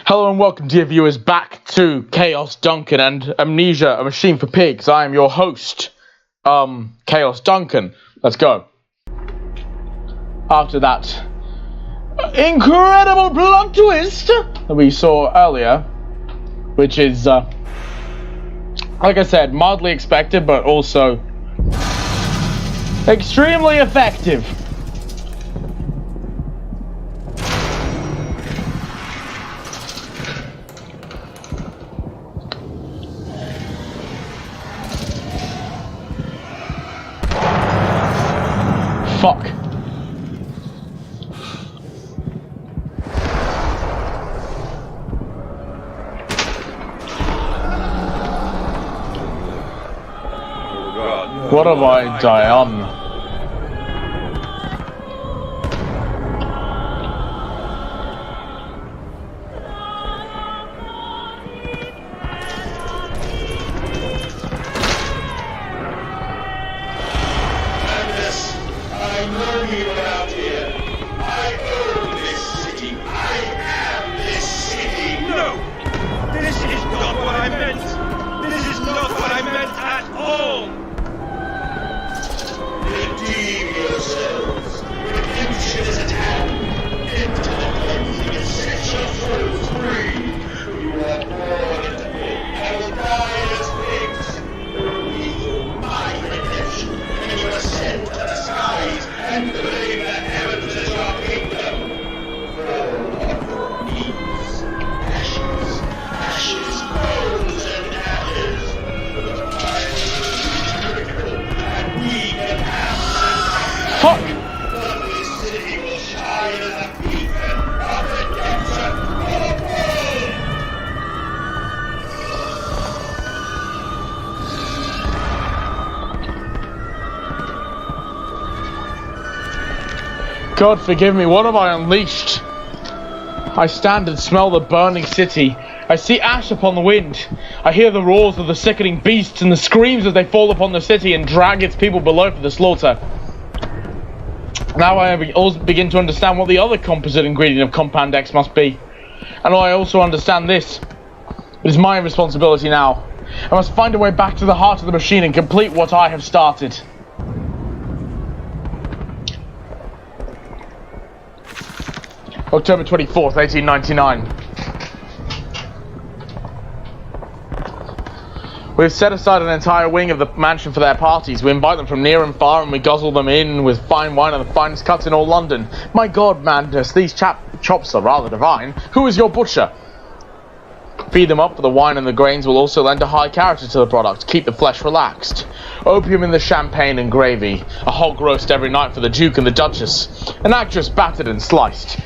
Hello and welcome, dear viewers, back to Chaos Duncan and Amnesia, a machine for pigs. I am your host, Chaos Duncan. Let's go. After that incredible plot twist that we saw earlier, which is, like I said, mildly expected, but also extremely effective. Fuck. What have I done? I know you out here. I own this city. I am this city. No! This is not what I meant. This is not what I meant at all. Redeem yourselves. Redemption is at hand. Enter the cleansing and set your souls free. You are born into pig and will die as pigs. Only through my redemption can you ascend to the skies and claim the heavens as your kingdom. Fall on your knees. Ashes, ashes, bones and ashes. The fire is critical, and we can have Fuck! but this city will shine as a beacon of redemption for the world. God forgive me, what have I unleashed? I stand and smell the burning city. I see ash upon the wind. I hear the roars of the sickening beasts and the screams as they fall upon the city and drag its people below for the slaughter. Now I also begin to understand what the other composite ingredient of Compound X must be. And I also understand this. It is my responsibility now. I must find a way back to the heart of the machine and complete what I have started. October 24th, 1899. We've set aside an entire wing of the mansion for their parties. We invite them from near and far, and we guzzle them in with fine wine and the finest cuts in all London. My God, Mandus, these chops are rather divine. Who is your butcher? Feed them up, for the wine and the grains will also lend a high character to the product. Keep the flesh relaxed. Opium in the champagne and gravy. A hog roast every night for the Duke and the Duchess. An actress battered and sliced.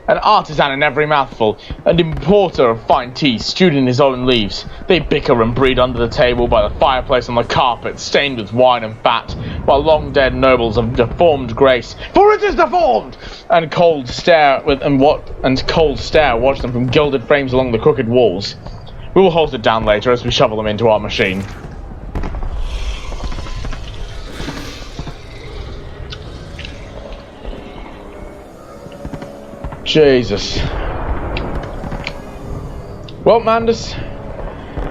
An artisan in every mouthful, an importer of fine tea stewed in his own leaves. They bicker and breed under the table, by the fireplace, on the carpet, stained with wine and fat, while long dead nobles of deformed grace, for it is deformed, and cold stare watch them from gilded frames along the crooked walls. We will hold it down later as we shovel them into our machine. Jesus. Well, Mandus,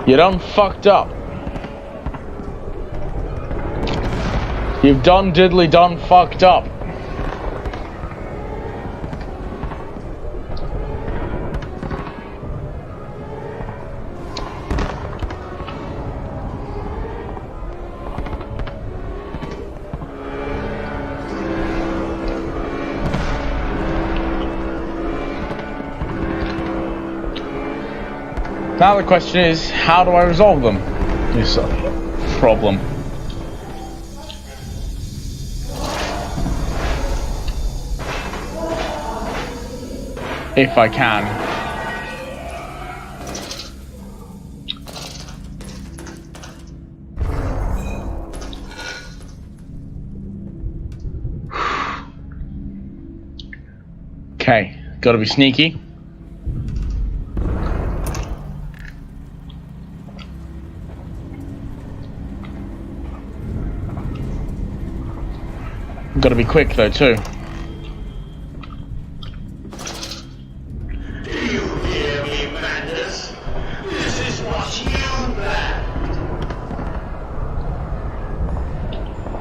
you done fucked up. You've done diddly done fucked up. Now the question is, how do I resolve them? This problem. If I can. Okay, gotta be sneaky. Gotta be quick though too. Do you hear me,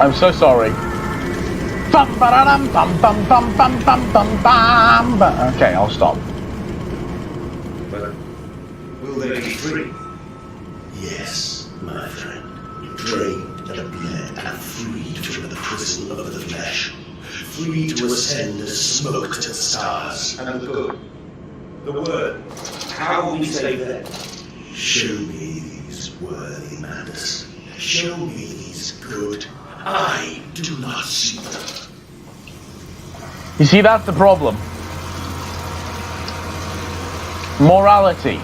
I'm so sorry. Bum, ba-da-dum, bum, bum, bum, bum, bum, bum, bum. Okay, I'll stop. But will they be free? Yes, my friend. Drained of blood and freed from the prison of the flesh. Free to ascend as smoke to the stars. And the good. The word. How will we save them? Show me these worthy Mandus. Show me these good. I do not see them. You see, that's the problem. Morality.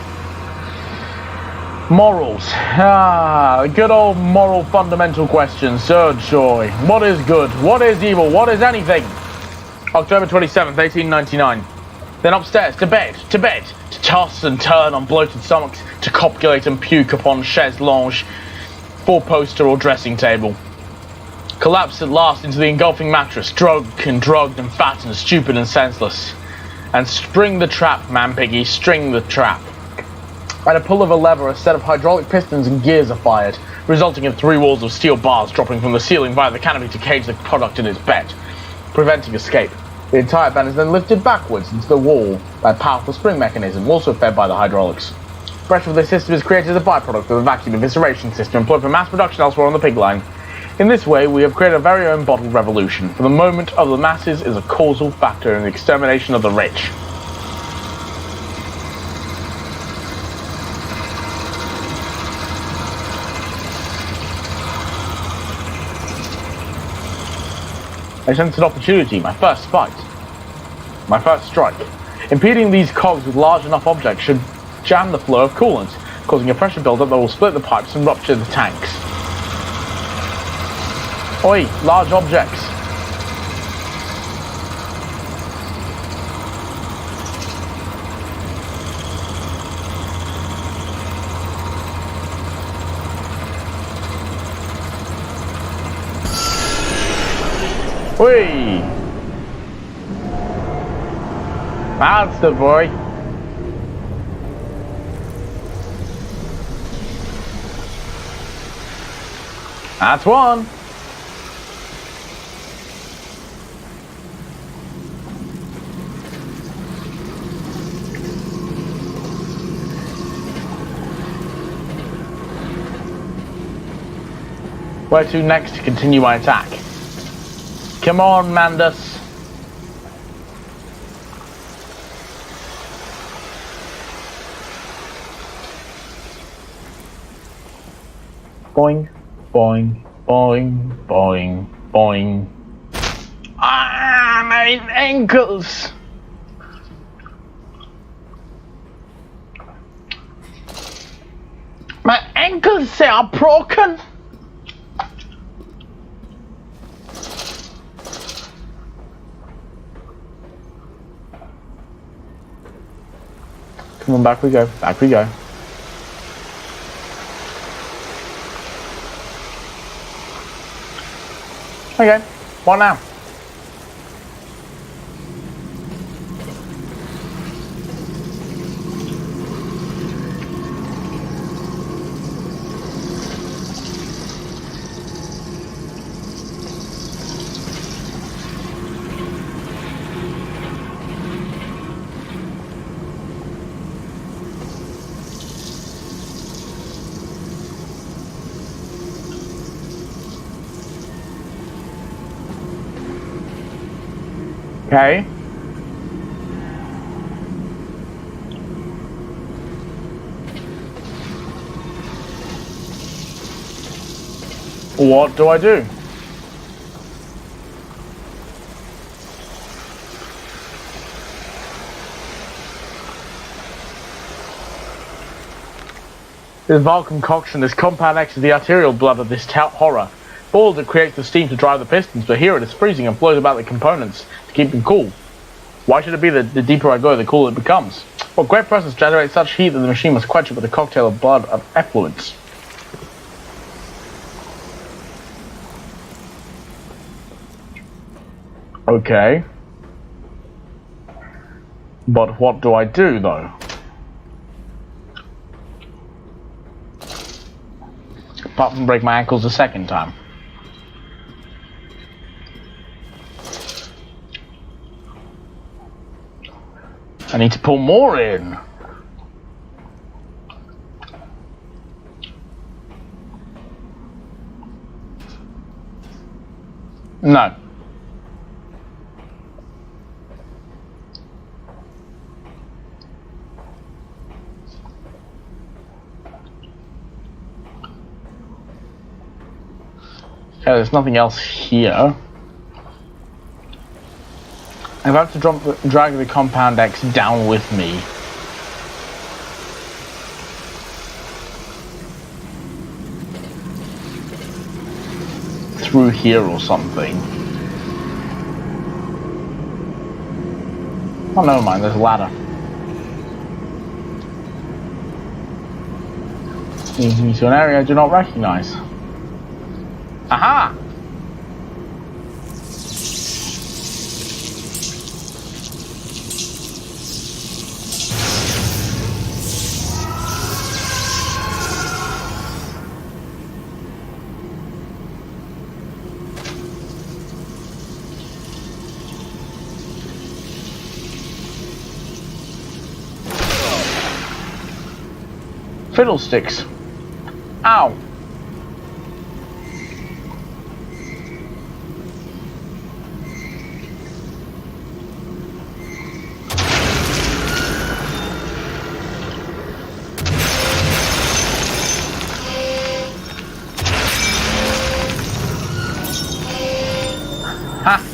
Morals. Good old moral fundamental questions. Oh joy. What is good? What is evil? What is anything? October 27th, 1899. Then upstairs, to bed, to toss and turn on bloated stomachs, to copulate and puke upon chaise longue, four-poster or dressing table. Collapsed at last into the engulfing mattress, drunk and drugged and fat and stupid and senseless. And string the trap, man piggy, string the trap. At a pull of a lever, a set of hydraulic pistons and gears are fired, resulting in 3 walls of steel bars dropping from the ceiling via the canopy to cage the product in its bed, preventing escape. The entire van is then lifted backwards into the wall by a powerful spring mechanism, also fed by the hydraulics. Pressure for this system is created as a byproduct of the vacuum evisceration system employed for mass production elsewhere on the pig line. In this way, we have created a very own bottled revolution, for the moment of the masses is a causal factor in the extermination of the rich. I sensed an opportunity, my first fight. My first strike. Impeding these cogs with large enough objects should jam the flow of coolant, causing a pressure buildup that will split the pipes and rupture the tanks. Oi, large objects. Whee! That's the boy. That's one. Where to next to continue my attack? Come on, Mandus. Boing, boing, boing, boing, boing. Ah, my ankles! My ankles, they are broken! Come on, back we go, back we go. Okay, what now? Okay. What do I do? This vile concoction, this compound X is the arterial blood of this horror. Boiled, it creates the steam to drive the pistons, but here it is freezing and flows about the components to keep them cool. Why should it be that the deeper I go, the cooler it becomes? What great process generates such heat that the machine must quench it with a cocktail of blood of effluence? Okay. But what do I do, though? Apart from break my ankles a second time. I need to pull more in. No. Okay, there's nothing else here. I'm about to drag the Compound X down with me. Through here or something. Oh, never mind, there's a ladder. Leads me to an area I do not recognize. Aha! Fiddlesticks. Ow. Ha.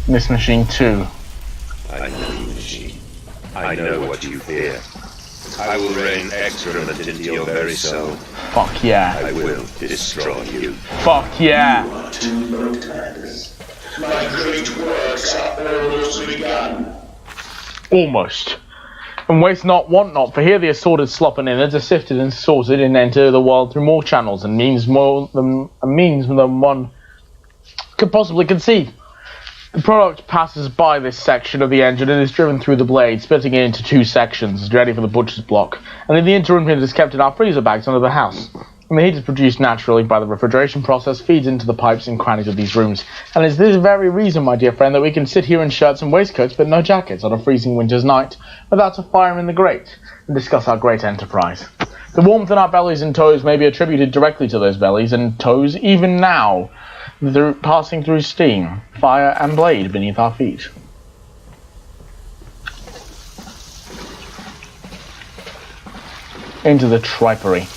This machine too. I know you, machine. I know what you fear. I will rain excrement into your very soul. Fuck yeah. I will destroy you. Fuck yeah. You are too late. My great works are almost begun. Almost. And waste not, want not, for here the assorted slop and innards are sifted and sorted and enter the world through more channels and means than one could possibly conceive. The product passes by this section of the engine and is driven through the blade, splitting it into two sections, ready for the butcher's block. And in the interim, it is kept in our freezer bags under the house. And the heat is produced naturally by the refrigeration process, feeds into the pipes and crannies of these rooms. And it's this very reason, my dear friend, that we can sit here in shirts and waistcoats but no jackets on a freezing winter's night, without a fire in the grate, and discuss our great enterprise. The warmth in our bellies and toes may be attributed directly to those bellies and toes even now, passing through steam, fire, and blade beneath our feet. Into the tripery.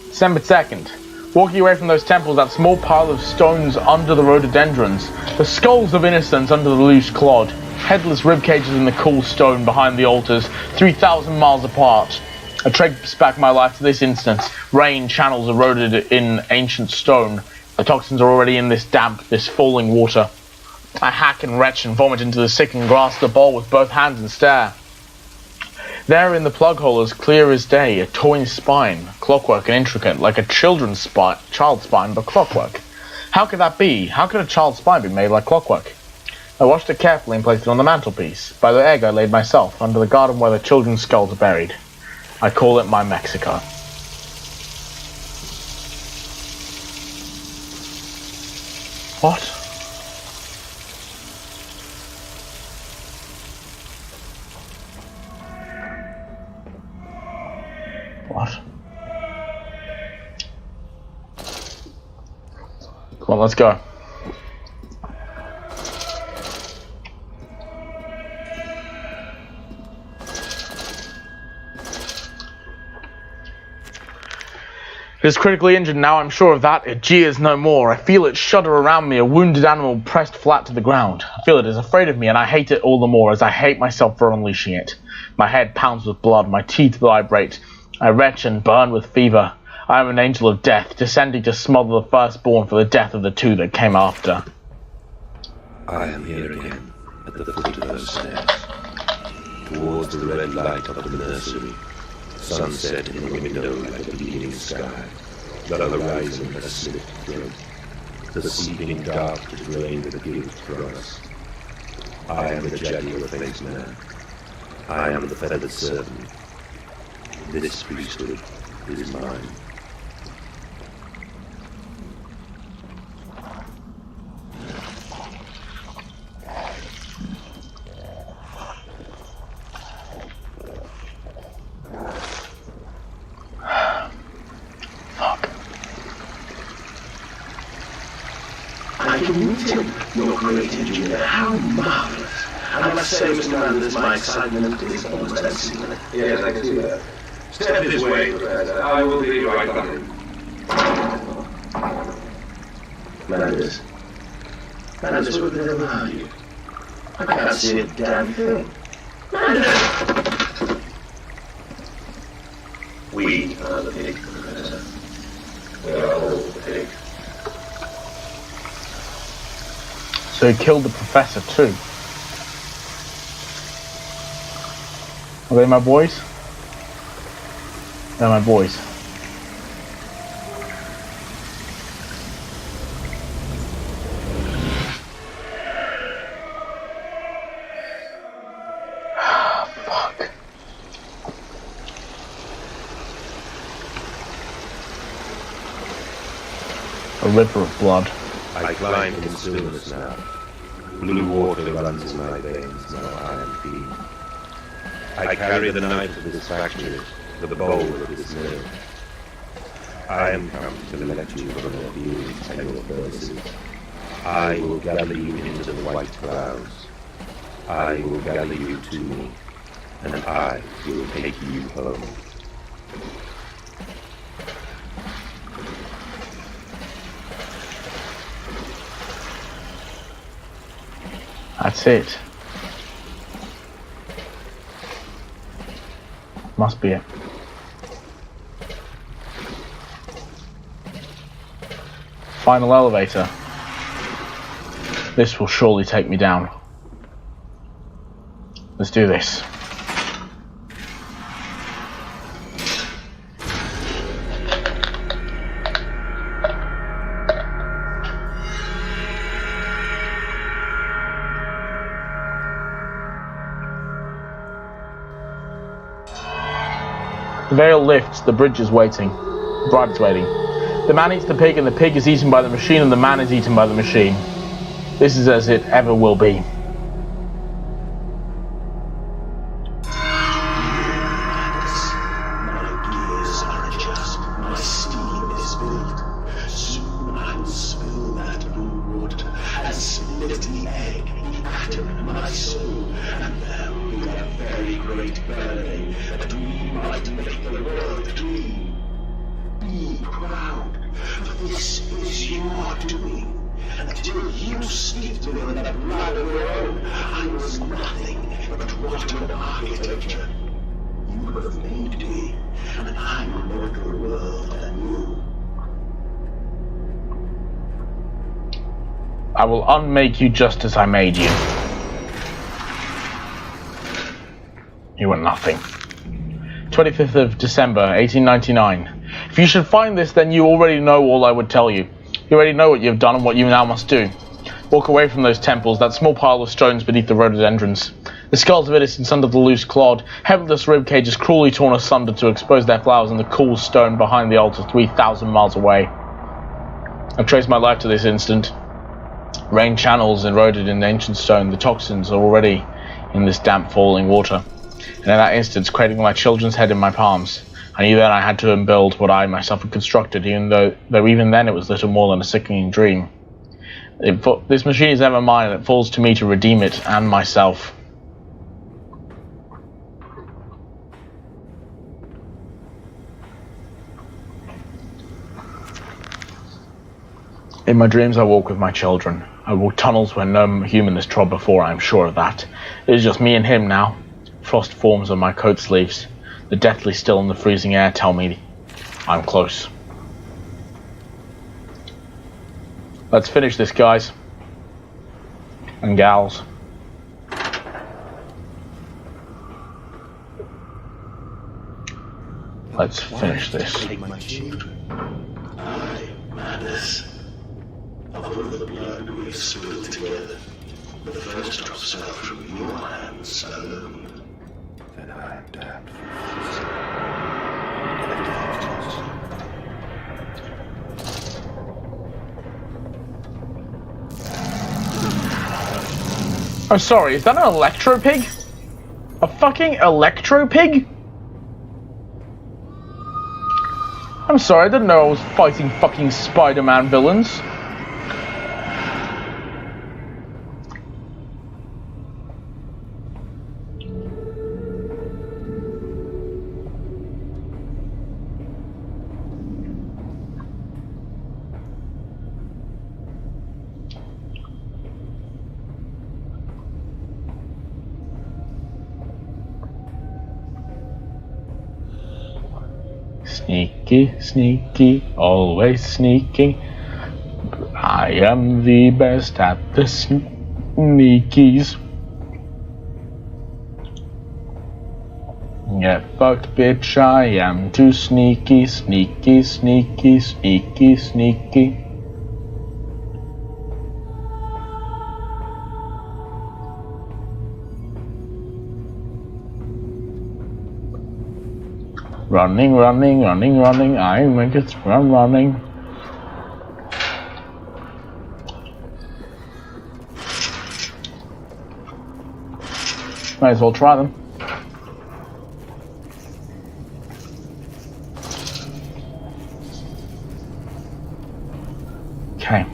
December 2nd. Walking away from those temples, that small pile of stones under the rhododendrons, the skulls of innocents under the loose clod, headless rib cages in the cool stone behind the altars, 3,000 miles apart. I trace back my life to this instance. Rain channels eroded in ancient stone. The toxins are already in this damp, this falling water. I hack and retch and vomit into the sickened grass the bowl with both hands and stare. There in the plug hole, as clear as day, a toy spine, clockwork and intricate, like a child's spine, but clockwork. How could that be? How could a child's spine be made like clockwork? I washed it carefully and placed it on the mantelpiece. By the egg I laid myself, under the garden where the children's skulls are buried. I call it my Mexico. What? What? Come on, let's go. It is critically injured now, I'm sure of that. It jeers no more. I feel it shudder around me, a wounded animal pressed flat to the ground. I feel it is afraid of me, and I hate it all the more as I hate myself for unleashing it. My head pounds with blood, my teeth vibrate. I retch and burn with fever. I am an angel of death, descending to smother the firstborn for the death of the two that came after. I am here again, at the foot of those stairs, towards the red light of the nursery. Sunset in the window like a bleeding sky. The horizon a slit throat. The seeping dark to drain the guilt for us. I am the jaguar-faced man. I am the feathered servant. This priesthood is mine. I can meet him, your great engineer. How marvelous. I must say, Mr. Manders, my excitement is almost unseemly. Yes, I can see that. Step this way, Professor. I will be right behind. Manders. Manders, what the hell are you? I can't see a damn thing. Manders! We are the pig, Professor. We are all the pig. So he killed the professor too. Are they my boys? They're my boys. Fuck. A river of blood. I climb in stillness now. Blue water runs in my veins, now I am free. I carry the knife of this factory, the bowl of this mill. I am come to collect you from your feelings and your verses. I will gather you into the white clouds. I will gather you to me, and I will take you home. That's it. Must be it. Final elevator. This will surely take me down. Let's do this. The veil lifts, the bridge is waiting. The bride is waiting. The man eats the pig, and the pig is eaten by the machine, and the man is eaten by the machine. This is as it ever will be. My gears are adjust, my steam is built. Soon I will spill that blue water and split the egg, the atom in my soul, and there will be a very great burning that we might make the world dream. Be proud, for this is your doing. Until you steeped me in the blood of your own, I was nothing but rotten architecture. You have made me, and I will know the world anew. I will unmake you just as I made you. You are nothing. 25th of December, 1899. If you should find this, then you already know all I would tell you. You already know what you have done and what you now must do. Walk away from those temples, that small pile of stones beneath the rhododendrons. The skulls of innocents under the loose clod, headless rib cages cruelly torn asunder to expose their flowers in the cool stone behind the altar 3,000 miles away. I've traced my life to this instant. Rain channels eroded in ancient stone, the toxins are already in this damp falling water. And in that instant, cradling my children's head in my palms, I knew that I had to build what I myself had constructed, even though even then it was little more than a sickening dream. This machine is never mine, and it falls to me to redeem it and myself. In my dreams I walk with my children. I walk tunnels where no human has trod before, I am sure of that. It is just me and him now. Frost forms on my coat sleeves. The deathly still in the freezing air tell me I'm close. Let's finish this, guys. And gals. Let's finish this. Take my children. I, madness. Of the blood we've spilled together. The first drops fell from your hands alone. Then I am damned for Oh, sorry, is that an electro pig? A fucking electro pig? I'm sorry, I didn't know I was fighting fucking Spider-Man villains. Sneaky, sneaky, always sneaking. I am the best at the sneakies. Get fucked, bitch, I am too sneaky, sneaky, sneaky, sneaky, sneaky. Running, running, running, running, I make it run running. Might as well try them. Okay.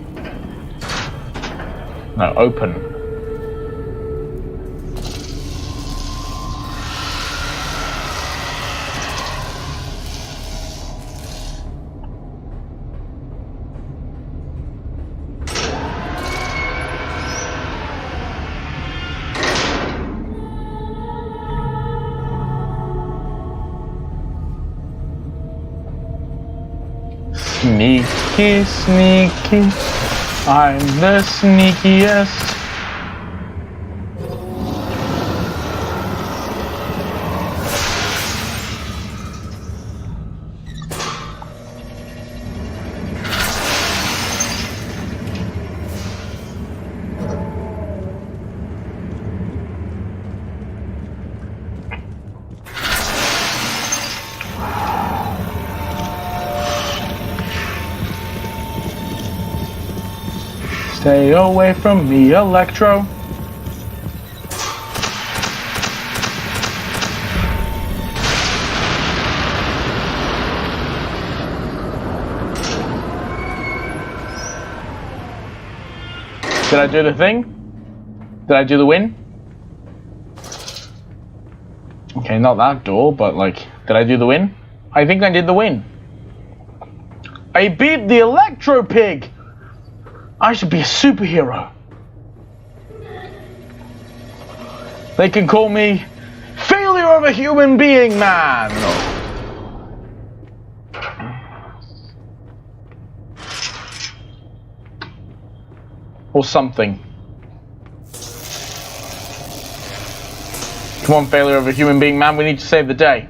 No, open. Sneaky, sneaky, I'm the sneakiest. Stay away from me, Electro. Did I do the thing? Did I do the win? Okay, not that door, but like, did I do the win? I think I did the win. I beat the Electro Pig! I should be a superhero. They can call me failure of a human being man. Or something. Come on, failure of a human being man, we need to save the day.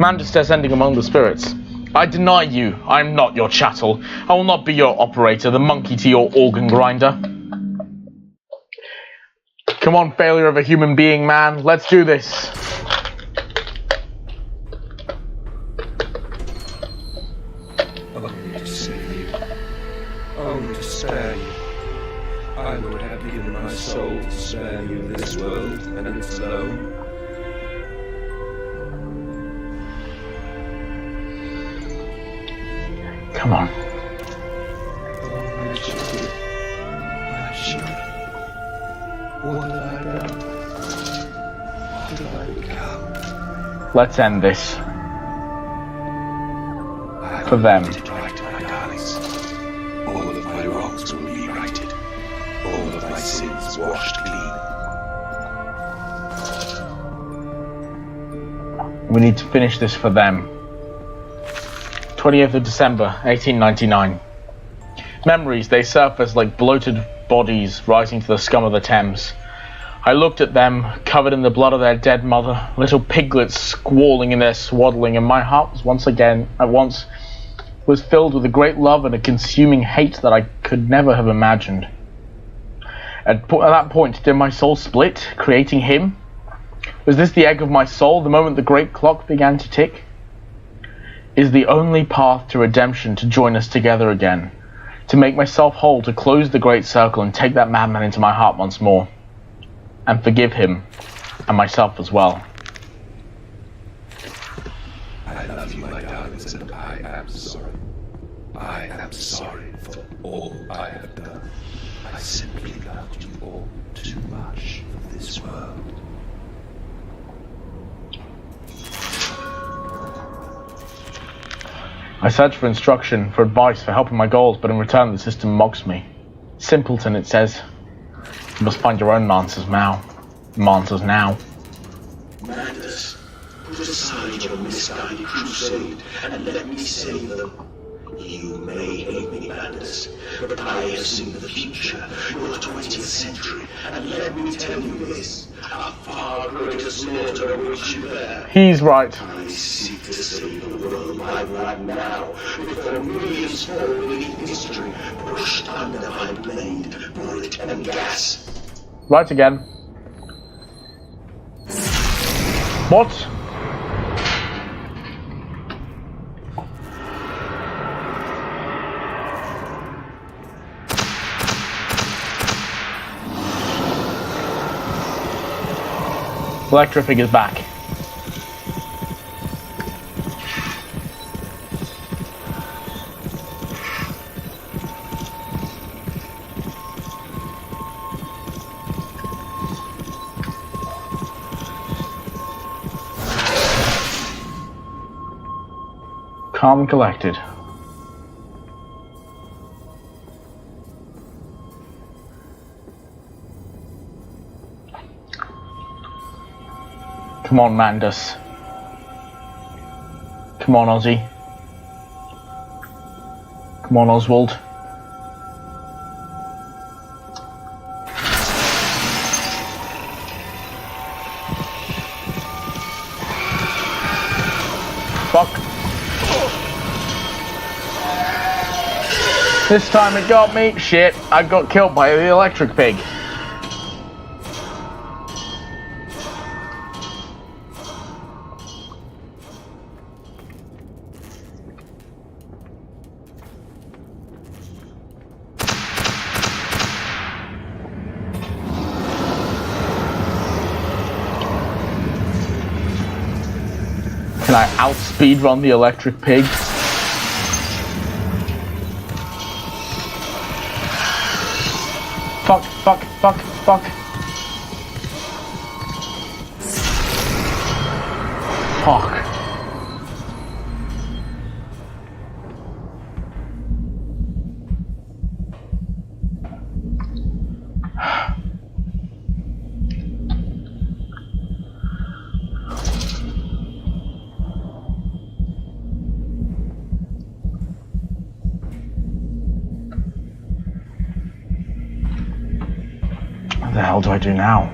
Mantis descending among the spirits. I deny you. I am not your chattel. I will not be your operator, the monkey to your organ grinder. Come on, failure of a human being, man. Let's do this. only to save you, only to spare you. I would have given my soul to spare you this world and its loam. Come on. My children, my children. What have I done? What have I become? Let's end this. I For them. did right, my darlings. All of my wrongs will be righted. All of my sins washed clean. We need to finish this for them. 20th of December, 1899. Memories, they surface like bloated bodies rising to the scum of the Thames. I looked at them, covered in the blood of their dead mother, little piglets squalling in their swaddling, and my heart was was filled with a great love and a consuming hate that I could never have imagined. At that point, did my soul split, creating him? Was this the egg of my soul, the moment the great clock began to tick? Is the only path to redemption to join us together again, to make myself whole, to close the great circle and take that madman into my heart once more, and forgive him, and myself as well. I love you, my darlings, and I am sorry. I am sorry for all I have done. I simply loved you all too much for this world. I search for instruction, for advice, for help in my goals, but in return the system mocks me. Simpleton, it says. You must find your own answers now. Answers now. Madness, put aside your misguided crusade and let me save them. You may hate me, Madness, but I have seen the future, your 20th century, and let me tell you this, a far greater slaughter awaits you there. He's right. I seek to save the world right now, before millions fall beneath history, pushed under my blade, bullet and gas. Right again. What? Electric is back. Calm and collected. Come on, Mandus. Come on, Ozzy. Come on, Oswald. Fuck. This time it got me. Shit, I got killed by the electric pig. Can I outspeed run the electric pig? Fuck, fuck, fuck, fuck. Fuck. What the hell do I do now?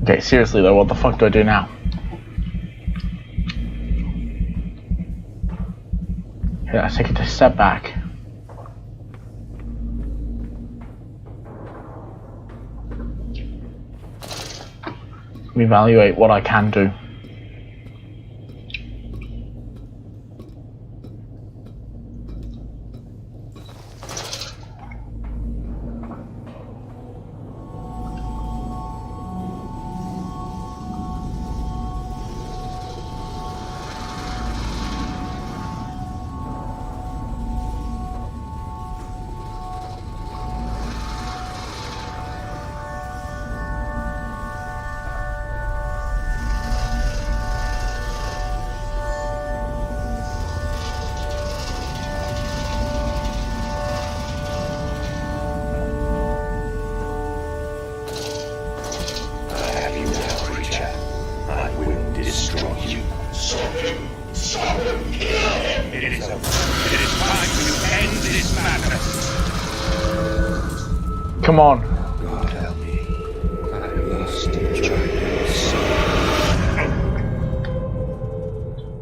Okay, seriously though, what the fuck do I do now? Yeah, let's take a step back. Reevaluate what I can do. Stop him! Kill him! It is over. It is time to end this madness. Come on. God help me. I have lost a child.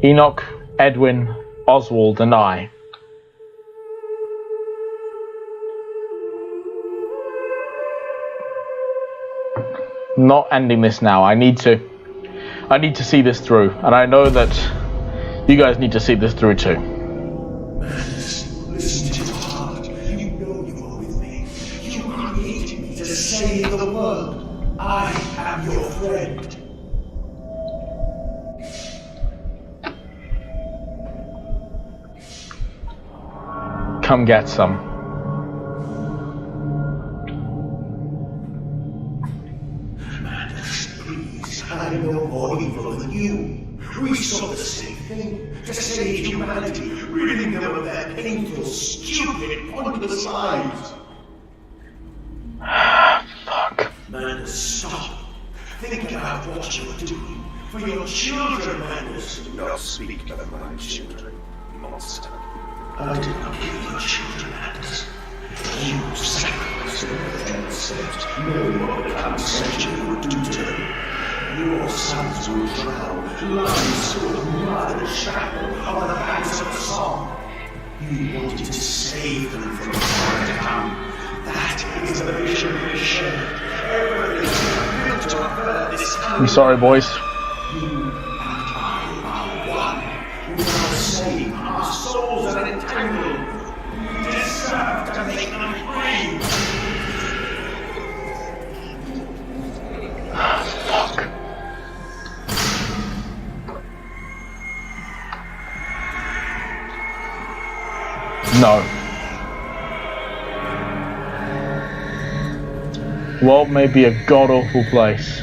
Enoch, Edwin, Oswald, and I. Not ending this now. I need to see this through, and I know that you guys need to see this through too. Listen to your heart. You know you are with me. You created me to save the world. I am your friend. Come get some. Madness, please. I am no more evil than you. We saw the same thing. To save humanity, ridding them of their painful, stupid, pointless lives. Fuck. Madness, stop. Think about what you are doing. For your children, Madness. Do not speak of my children, monster. I did not kill your children, Madness. You sacrificed them in the concept, knowing what the conception would do to them. Your sons will drown, lives full of mud and shrapnel on the banks of the Somme. You wanted to save them from the horror to come. That is the vision we shared. Everything built to avert this coming. I'm sorry, boys. You and I are one. We are the same. Our souls are entangled. We deserve to make them free. Fuck. No. World may be a god-awful place.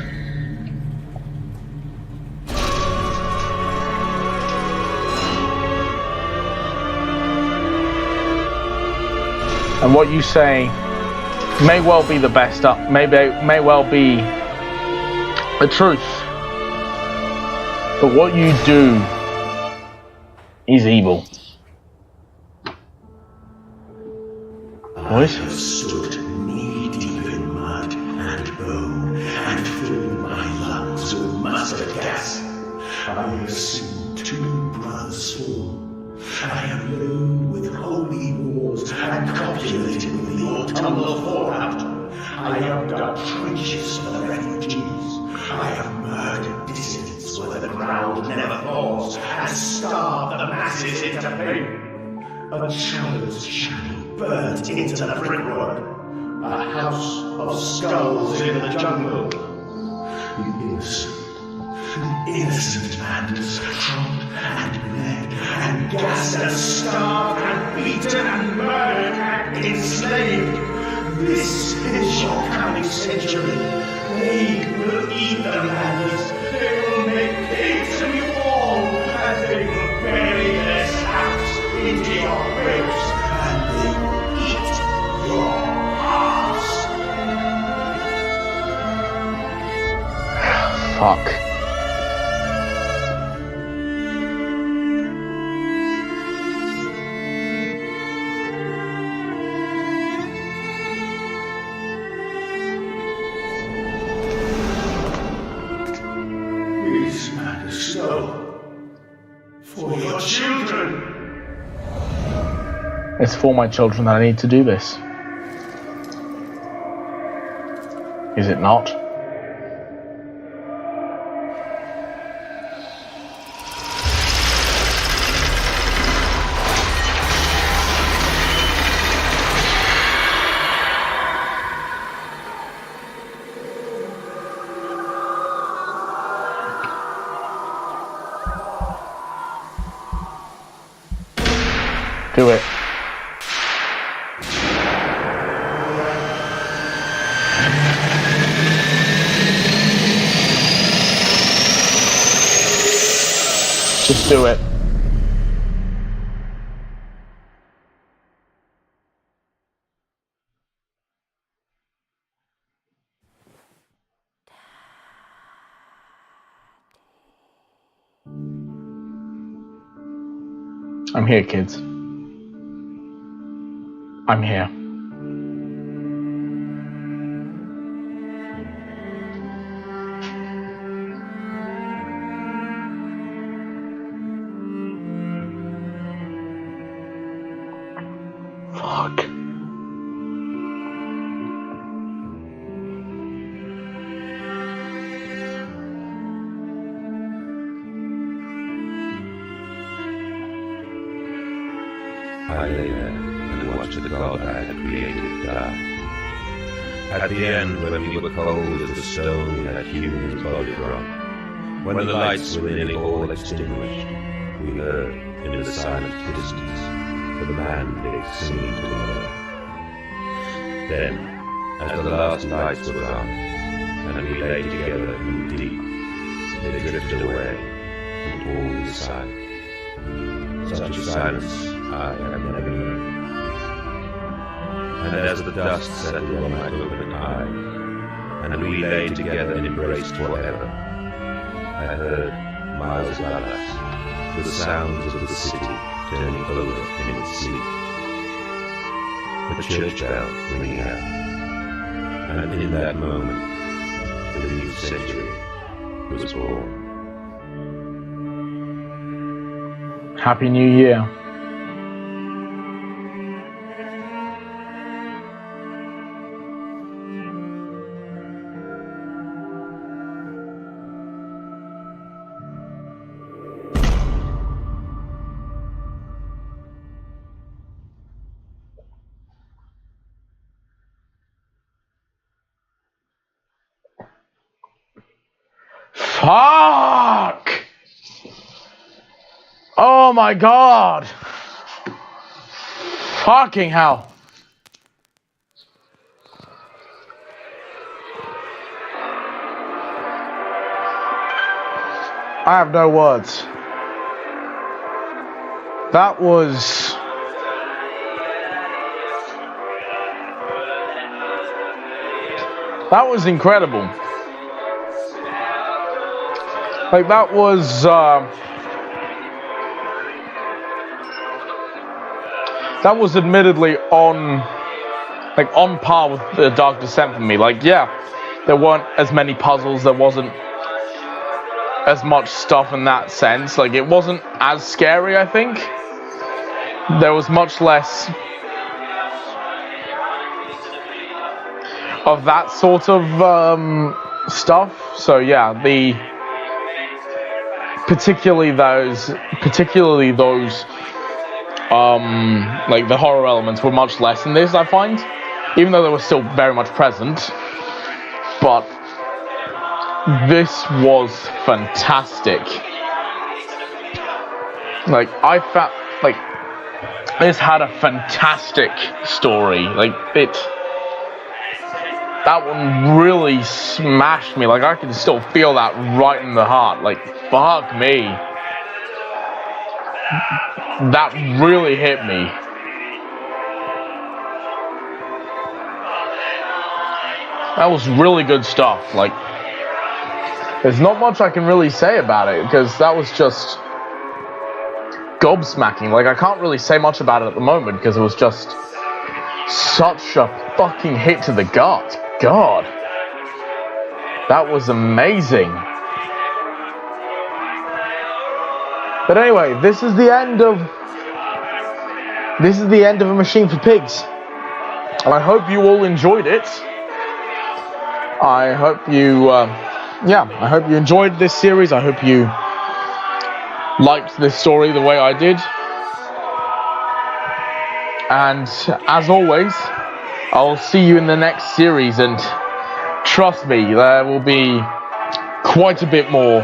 And what you say may well be the best up, may well be the truth. But what you do is evil. Boys? I have stood knee-deep in mud and bone, and filled my lungs with mustard gas. I have seen 2 brothers fall. I have known with holy wars and copulated with the autumnal fallout. I have dug trenches for the refugees. I have murdered dissidents where the ground never falls, and starved the masses into pain. A child's shadow burnt into the brickwork. A house of skulls in the jungle. The innocent Madness, trod and bled and gassed and starved and beaten and murdered and enslaved. This is your coming century. They will eat the Madness. They will make pigs of you all, and they will bury their scraps into your graves, and they will eat your hearts. Fuck. Please, Madness, no. For your children. It's for my children that I need to do this. Is it not? Do it. Just do it. I'm here, kids. I'm here. Fuck. I lay there and watched the god I had created die. At the end, when we were cold as the stone we had hewn his body from, when the lights were nearly all extinguished, we heard, in the silent distance, the mandate singing to her. Then, as the last lights were gone, and we lay together in the deep, they drifted away, and all was silent. Such a silence I have never heard. And as the dust settled on my open eyes, and we lay together and embraced forever, I heard, miles above us, the sounds of the city turning over in its sleep. The church bell ringing out, and in that moment, the new century was born. Happy New Year. Fuck! Oh my god! Fucking hell. I have no words. That was... that was incredible. Like, that was admittedly on par with the Dark Descent for me. Like, yeah, there weren't as many puzzles, there wasn't as much stuff in that sense. Like, it wasn't as scary, I think. There was much less of that sort of stuff. So yeah, particularly those like the horror elements were much less in this, I find, even though they were still very much present. But this was fantastic. Like, I felt like this had a fantastic story. Like, that one really smashed me. Like, I can still feel that right in the heart. Like, fuck me. That really hit me. That was really good stuff. Like, there's not much I can really say about it, because that was just gobsmacking. Like, I can't really say much about it at the moment, because it was just such a fucking hit to the gut. God, that was amazing. But anyway, this is the end of A Machine for Pigs. I hope you all enjoyed it. I hope you I hope you enjoyed this series. I hope you liked this story the way I did. And as always, I'll see you in the next series, and trust me, there will be quite a bit more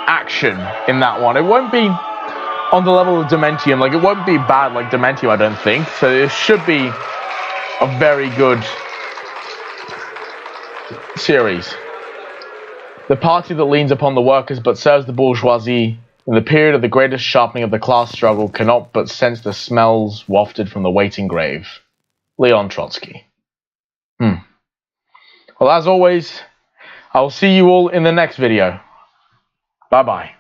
action in that one. It won't be on the level of Dementium. Like, it won't be bad like Dementium, I don't think. So it should be a very good series. The party that leans upon the workers but serves the bourgeoisie in the period of the greatest sharpening of the class struggle cannot but sense the smells wafted from the waiting grave. Leon Trotsky. Well, as always, I will see you all in the next video. Bye-bye.